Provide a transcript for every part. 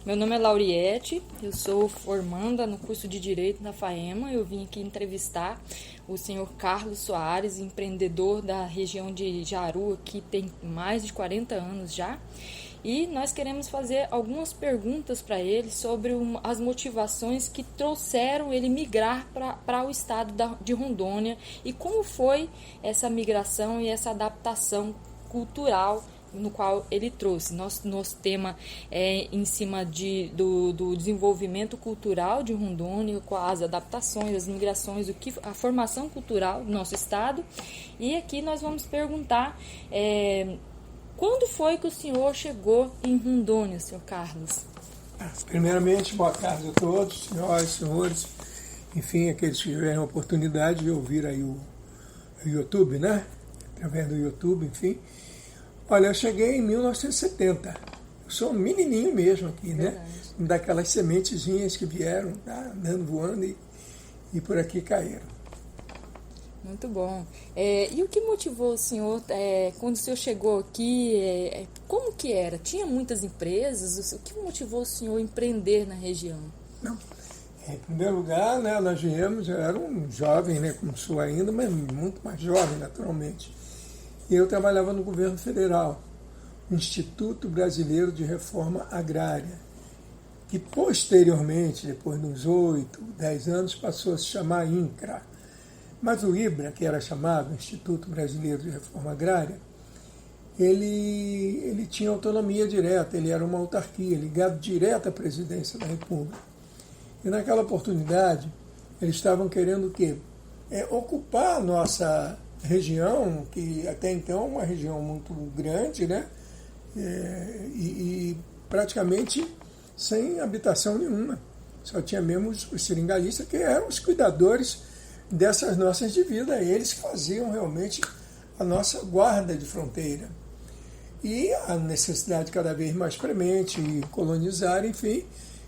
Meu nome é Lauriette, eu sou formanda no curso de Direito na FAEMA. Eu vim aqui entrevistar o senhor Carlos Soares, empreendedor da região de Jaru, que tem mais de 40 anos já. E nós queremos fazer algumas perguntas para ele sobre as motivações que trouxeram ele migrar para o estado de Rondônia e como foi essa migração e essa adaptação cultural no qual ele trouxe. Nosso tema é em cima do desenvolvimento cultural de Rondônia, com as adaptações, as migrações, a formação cultural do nosso estado. E aqui nós vamos perguntar quando foi que o senhor chegou em Rondônia, senhor Carlos? Primeiramente, boa tarde a todos, senhoras e senhores, enfim, aqueles que tiverem a oportunidade de ouvir aí o YouTube, né? Através do YouTube, enfim. Olha, eu cheguei em 1970. Eu sou um menininho mesmo aqui, né? Verdade. Daquelas sementezinhas que vieram, tá? Andando, voando e por aqui caíram. Muito bom. E o que motivou o senhor, quando o senhor chegou aqui, como que era? Tinha muitas empresas? O que motivou o senhor a empreender na região? Não. Em primeiro lugar, né, nós viemos, eu era um jovem, né, como sou ainda, mas muito mais jovem, naturalmente. E eu trabalhava no governo federal, no Instituto Brasileiro de Reforma Agrária, que posteriormente, depois de uns 8, 10 anos, passou a se chamar INCRA. Mas o IBRA, que era chamado Instituto Brasileiro de Reforma Agrária, ele tinha autonomia direta, ele era uma autarquia, ligado direto à presidência da República. E naquela oportunidade, eles estavam querendo o quê? Ocupar a nossa região, que até então é uma região muito grande, né? E praticamente sem habitação nenhuma. Só tinha mesmo os seringalhistas, que eram os cuidadores dessas nossas dividas. Eles faziam realmente a nossa guarda de fronteira. E a necessidade cada vez mais premente de colonizar, enfim,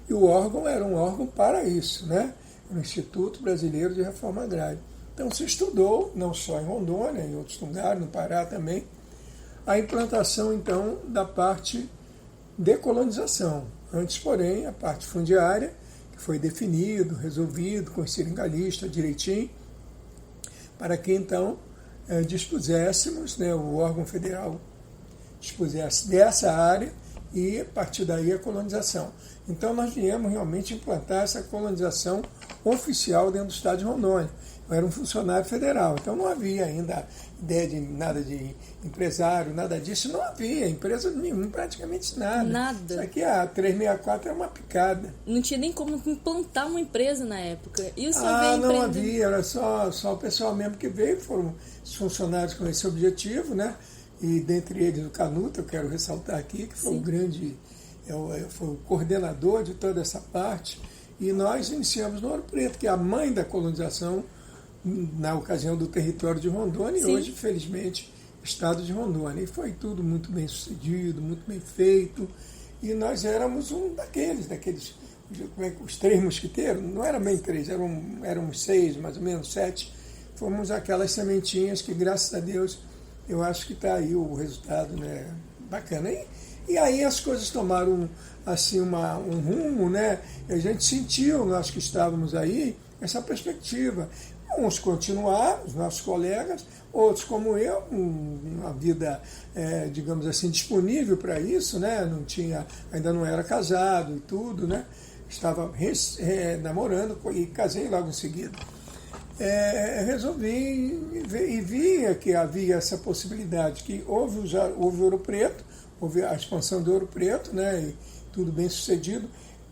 e o órgão era um órgão para isso, né? O Instituto Brasileiro de Reforma Agrária. Então se estudou, não só em Rondônia, em outros lugares, no Pará também, a implantação então da parte de colonização. Antes, porém, a parte fundiária, que foi definido, resolvido com os seringalhistas direitinho, para que então dispuséssemos, né, o órgão federal dispusesse dessa área e a partir daí a colonização. Então nós viemos realmente implantar essa colonização oficial dentro do estado de Rondônia. Eu era um funcionário federal, então não havia ainda ideia de nada de empresário, nada disso, não havia empresa nenhuma, praticamente nada. Nada. Isso aqui, a 364 é uma picada. Não tinha nem como implantar uma empresa na época. E o senhor veio Não empreender? havia, era só o pessoal mesmo que veio, foram os funcionários com esse objetivo, né? E dentre eles o Canuto, eu quero ressaltar aqui, que foi Sim. o grande, foi o coordenador de toda essa parte, e nós iniciamos no Ouro Preto, que é a mãe da colonização, na ocasião do território de Rondônia, Sim. e hoje, felizmente, estado de Rondônia. E foi tudo muito bem sucedido, muito bem feito, e nós éramos um daqueles, os 3 mosquiteiros, não eram bem 3, eram 6, mais ou menos 7, fomos aquelas sementinhas que, graças a Deus, eu acho que está aí o resultado, né, bacana. E aí as coisas tomaram assim um rumo, né? A gente sentiu, nós que estávamos aí, essa perspectiva. Uns continuaram, os nossos colegas, outros como eu, uma vida, digamos assim, disponível para isso, né? Ainda não era casado e tudo, né? Estava namorando e casei logo em seguida. Resolvi e via que havia essa possibilidade, que houve Ouro Preto, houve a expansão do Ouro Preto, né, e tudo bem sucedido,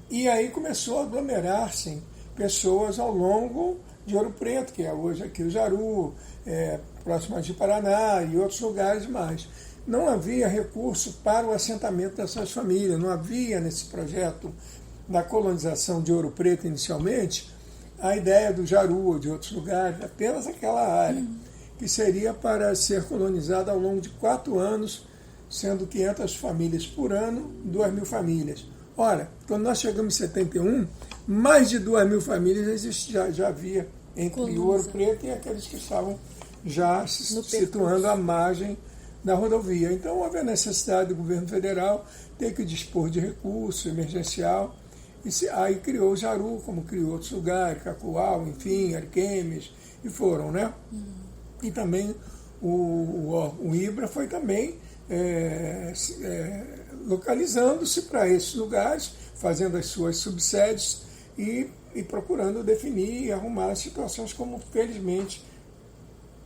e aí começou a aglomerar-se pessoas ao longo de Ouro Preto, que é hoje aqui o Jaru, próximo de Paraná e outros lugares mais. Não havia recurso para o assentamento dessas famílias, não havia nesse projeto da colonização de Ouro Preto inicialmente a ideia do Jaru ou de outros lugares, apenas aquela área, que seria para ser colonizada ao longo de 4 anos, sendo 500 famílias por ano, 2.000 famílias. Ora, quando nós chegamos em 71, mais de 2.000 famílias já havia entre o Ouro Preto e aqueles que estavam já se situando à margem da rodovia. Então houve a necessidade do governo federal ter que dispor de recurso emergencial, e aí criou o Jaru, como criou outros lugares, Cacoal, enfim, Ariquemes, e foram, né? E também o IBRA foi também localizando-se para esses lugares, fazendo as suas subsedes e procurando definir e arrumar as situações como, felizmente,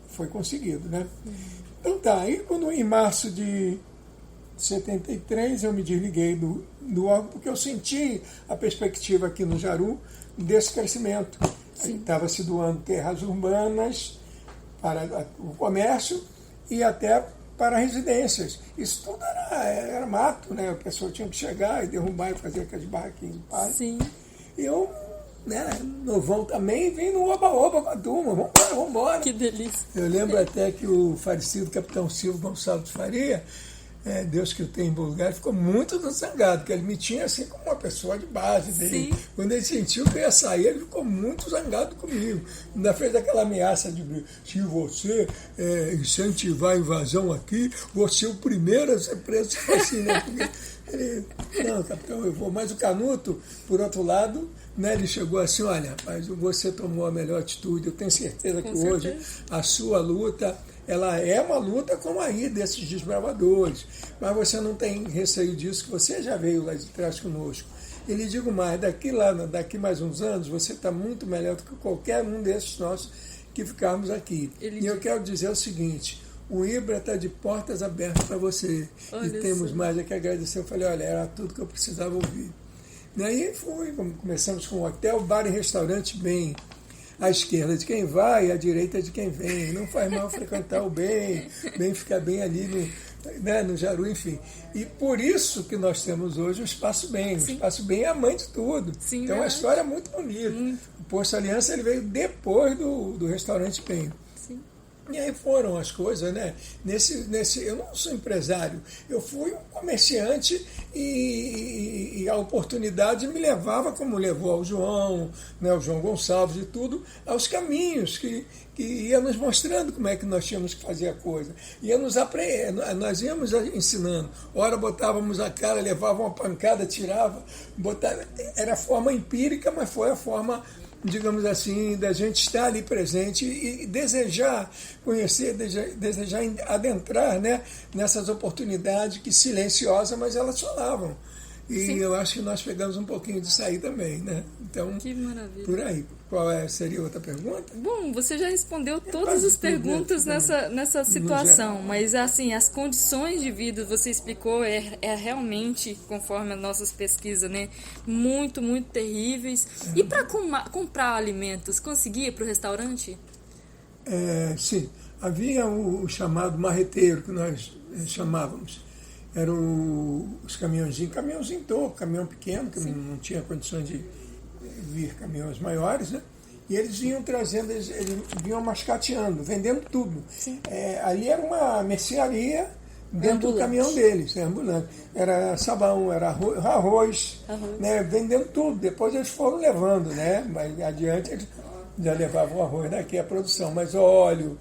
foi conseguido, né? Então tá, aí quando em março de 73 eu me desliguei do órgão, porque eu senti a perspectiva aqui no Jaru desse crescimento. Estava se doando terras urbanas para o comércio e até para residências. Isso tudo era mato, né? A pessoa tinha que chegar e derrubar e fazer aquelas barraquinhas de palha. Sim. E eu, né, novão também, vim no oba-oba com a turma, vambora. Que delícia. Eu lembro até que o falecido capitão Silvio Gonçalves Faria, Deus que o tem em bom lugar, ficou muito zangado, porque ele me tinha assim como uma pessoa de base dele. Sim. Quando ele sentiu que eu ia sair, ele ficou muito zangado comigo. Ainda fez aquela ameaça de se você incentivar a invasão aqui, você é o primeiro a ser preso. Assim, né? Porque ele, não, capitão, eu vou. Mas o Canuto, por outro lado, né, ele chegou assim, olha, rapaz, você tomou a melhor atitude, eu tenho certeza que hoje a sua luta, ela é uma luta como aí desses desbravadores, mas você não tem receio disso, que você já veio lá de trás conosco. E lhe digo mais, daqui mais uns anos, você está muito melhor do que qualquer um desses nossos que ficarmos aqui. E eu quero dizer o seguinte, o IBRA está de portas abertas para você. Olha, e temos mais a que agradecer. Eu falei, olha, era tudo que eu precisava ouvir. E aí começamos com o hotel, bar e restaurante bem. À esquerda de quem vai, à direita de quem vem. Não faz mal frequentar o bem ficar bem ali no Jaru, enfim. E por isso que nós temos hoje o Espaço Bem. Sim. O Espaço Bem é a mãe de tudo. Sim, então é uma história muito bonita. O Posto Aliança ele veio depois do restaurante Bem. Sim. E aí foram as coisas, né? Eu não sou empresário, eu fui um comerciante e a oportunidade me levava, como levou ao João, né, o João Gonçalves e tudo, aos caminhos que ia nos mostrando como é que nós tínhamos que fazer a coisa. Nós íamos ensinando. Ora botávamos a cara, levava uma pancada, tirava, botava. Era a forma empírica, mas foi a forma, digamos assim, da gente estar ali presente e desejar conhecer, desejar adentrar, né, nessas oportunidades que silenciosas, mas elas falavam. E sim, eu acho que nós pegamos um pouquinho disso aí também, né? Então, que maravilha. Por aí. Seria outra pergunta? Bom, você já respondeu todas as perguntas nessa situação, mas assim, as condições de vida, você explicou, é realmente, conforme as nossas pesquisas, né, muito, muito terríveis. E para comprar alimentos, conseguia para o restaurante? Sim, havia o chamado marreteiro, que nós chamávamos. Eram os caminhãozinho topo, caminhão pequeno, que não tinha condições de vir caminhões maiores, né? E eles vinham trazendo, eles vinham mascateando, vendendo tudo. Ali era uma mercearia dentro do caminhão deles, ambulante. Era sabão, era arroz. Né? Vendendo tudo. Depois eles foram levando, né? Mas adiante eles já levavam o arroz daqui, a produção. Mas óleo,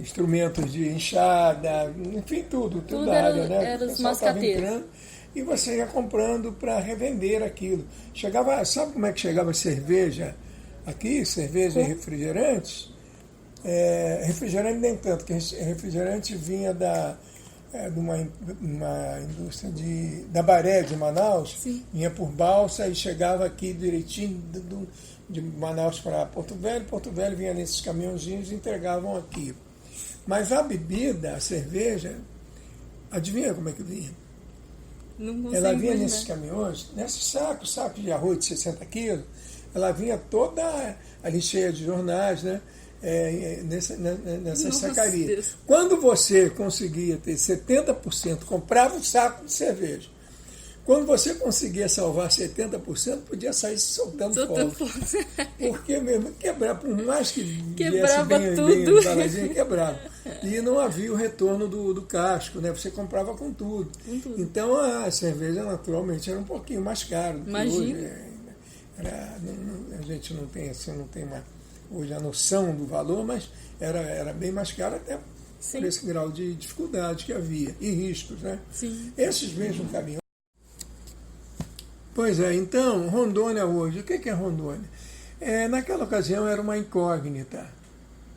instrumentos de enxada, enfim, tudo da área, né? Era os mascateiros. E você ia comprando para revender aquilo. Sabe como é que chegava a cerveja aqui? Cerveja e refrigerantes? Refrigerante nem tanto, porque refrigerante vinha de uma indústria da Baré, de Manaus. Sim. Vinha por balsa e chegava aqui direitinho de Manaus para Porto Velho vinha nesses caminhãozinhos e entregavam aqui. Mas a bebida, a cerveja, adivinha como é que vinha? Ela vinha nesses caminhões, nesses sacos de arroz de 60 quilos, ela vinha toda ali cheia de jornais, né? Nessas sacarias. Deus. Quando você conseguia ter 70%, comprava um saco de cerveja. Quando você conseguia salvar 70%, podia sair soltando fogo. Porque mesmo quebrava, por mais que quebrava tudo. Quebrava. E não havia o retorno do casco, né? Você comprava com tudo. Então a cerveja naturalmente era um pouquinho mais cara do que hoje. A gente não tem hoje a noção do valor, mas era bem mais caro até Sim. por esse grau de dificuldade que havia, e riscos, né? Sim. Esses mesmos caminhões. Pois é, então, Rondônia hoje, o que é Rondônia? Naquela ocasião era uma incógnita,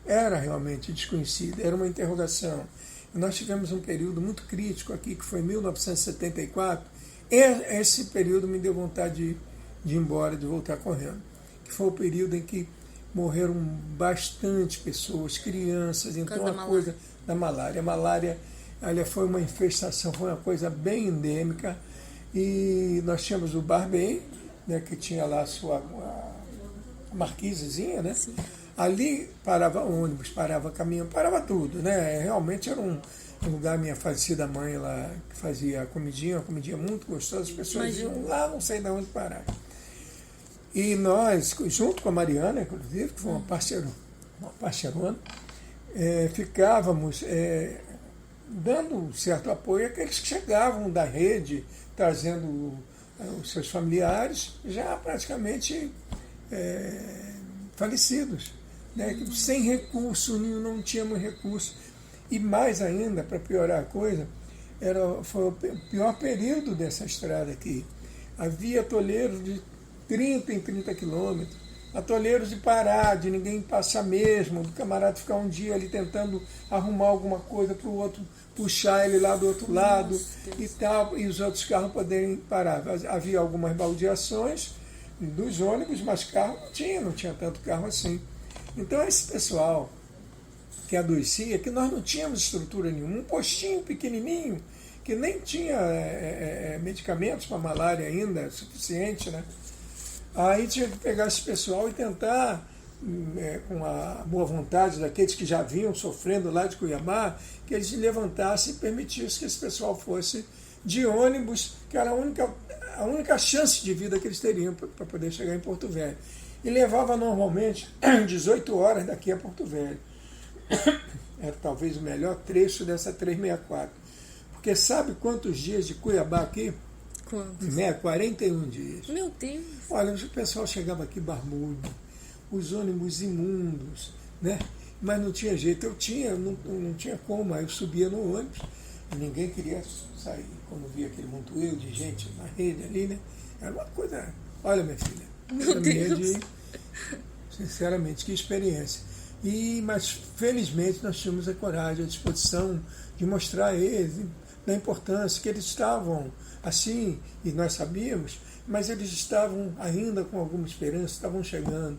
era realmente desconhecida, era uma interrogação. Nós tivemos um período muito crítico aqui, que foi 1974, esse período me deu vontade de ir embora, de voltar correndo, que foi o período em que morreram bastante pessoas, crianças, então uma coisa da malária. A malária, olha, foi uma infestação, foi uma coisa bem endêmica, e nós tínhamos o Barbey, né, que tinha lá a sua marquisezinha, né? Sim. Ali parava ônibus, parava caminhão, parava tudo, né? Realmente era um lugar, minha falecida mãe lá, que fazia uma comidinha muito gostosa, as pessoas iam lá, não sei de onde parar. E nós, junto com a Mariana, inclusive, que foi uma parceirona, ficávamos dando certo apoio àqueles que chegavam da rede, trazendo os seus familiares, já praticamente falecidos, né? Sem recurso, não tínhamos recurso. E mais ainda, para piorar a coisa, foi o pior período dessa estrada aqui. Havia atoleiros de 30 em 30 quilômetros, atoleiros de parar, de ninguém passar mesmo, do camarada ficar um dia ali tentando arrumar alguma coisa para o outro puxar ele lá do outro lado e tal, e os outros carros poderem parar. Havia algumas baldeações dos ônibus, mas carro não tinha tanto carro assim. Então esse pessoal que adoecia, que nós não tínhamos estrutura nenhuma, um postinho pequenininho, que nem tinha medicamentos para malária ainda, suficiente, né? Aí tinha que pegar esse pessoal e tentar, com a boa vontade daqueles que já vinham sofrendo lá de Cuiabá, que eles levantassem e permitissem que esse pessoal fosse de ônibus, que era a única chance de vida que eles teriam para poder chegar em Porto Velho. E levava normalmente 18 horas daqui a Porto Velho. Era talvez o melhor trecho dessa 364. Porque sabe quantos dias de Cuiabá aqui? Quantos? 41 dias. Meu Deus! Olha, o pessoal chegava aqui barbudo, os ônibus imundos, né? Mas não tinha jeito, não tinha como, aí eu subia no ônibus, e ninguém queria sair, quando via aquele montoeiro de gente na rede ali, né? Era uma coisa, olha minha filha, Meu Deus! Sinceramente, que experiência. Mas felizmente nós tínhamos a coragem, a disposição de mostrar a eles da importância que eles estavam assim, e nós sabíamos, mas eles estavam ainda com alguma esperança, estavam chegando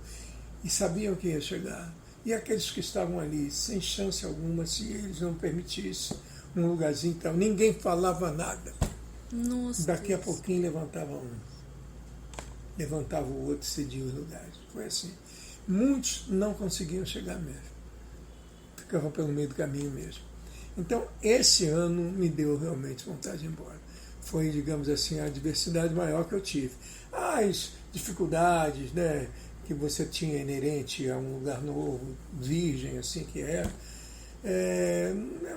e sabiam que ia chegar. E aqueles que estavam ali, sem chance alguma, se eles não permitissem um lugarzinho, então, ninguém falava nada. Nossa, daqui a pouquinho levantava um, levantava o outro, cedia os lugares. Foi assim. Muitos não conseguiam chegar mesmo, ficavam pelo meio do caminho mesmo. Então, esse ano me deu realmente vontade de ir embora. Foi, digamos assim, a adversidade maior que eu tive. As dificuldades, né, que você tinha inerente a um lugar novo, virgem, assim que era,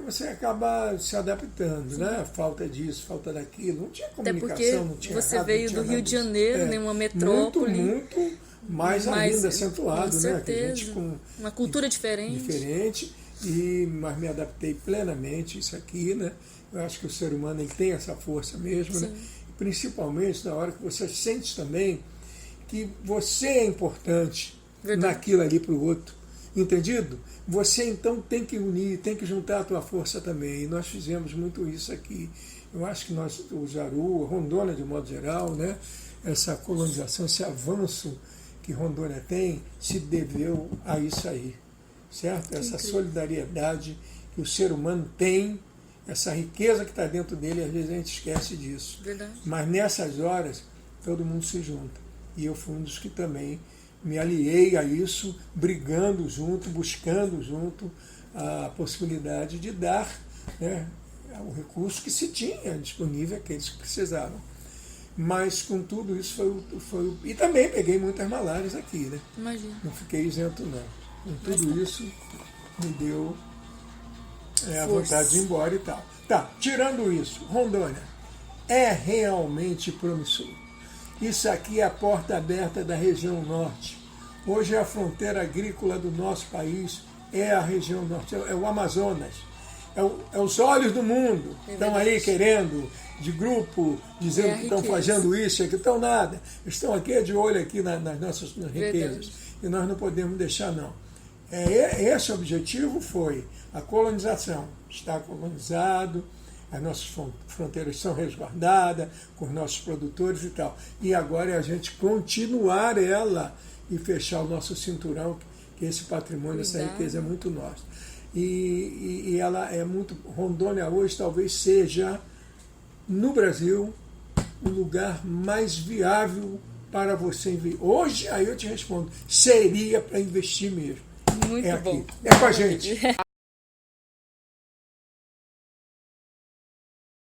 você acaba se adaptando, né? Falta disso, falta daquilo. Não tinha comunicação, não tinha você rádio, veio do Rio de Janeiro, né, uma metrópole. Muito mais ainda acentuado, com certeza, né? Que gente com uma cultura diferente. Mas me adaptei plenamente isso aqui, né? Eu acho que o ser humano ele tem essa força mesmo, né? Principalmente na hora que você sente também que você é importante naquilo ali para o outro, entendido? Você então tem que unir, tem que juntar a tua força também, e nós fizemos muito isso aqui. Eu acho que nós, o Jaru, Rondônia de modo geral, né? Essa colonização, esse avanço que Rondônia tem, se deveu a isso aí, certo? Essa solidariedade que o ser humano tem, essa riqueza que está dentro dele, às vezes a gente esquece disso. Verdade. Mas nessas horas, todo mundo se junta. E eu fui um dos que também me aliei a isso, brigando junto, buscando junto a possibilidade de dar, né, o recurso que se tinha disponível àqueles que precisavam. Mas com tudo isso foi. E também peguei muitas malárias aqui, né? Imagina. Não fiquei isento, não. Com tudo isso, me deu a vontade de ir embora e tal. Tá, tirando isso, Rondônia é realmente promissor. Isso aqui é a porta aberta da região norte. Hoje a fronteira agrícola do nosso país é a região norte, é o Amazonas. é os olhos do mundo. Estão aí querendo, de grupo, dizendo que estão fazendo isso, que estão nada. Estão aqui de olho aqui nas nossas riquezas. E nós não podemos deixar, não. Esse objetivo foi a colonização. Está colonizado, as nossas fronteiras são resguardadas, com os nossos produtores e tal. E agora é a gente continuar ela e fechar o nosso cinturão, que esse patrimônio, essa riqueza é muito nossa. E ela é muito... Rondônia hoje talvez seja, no Brasil, o lugar mais viável para você investir. Hoje, aí eu te respondo, seria para investir mesmo. Muito bom. É com a gente.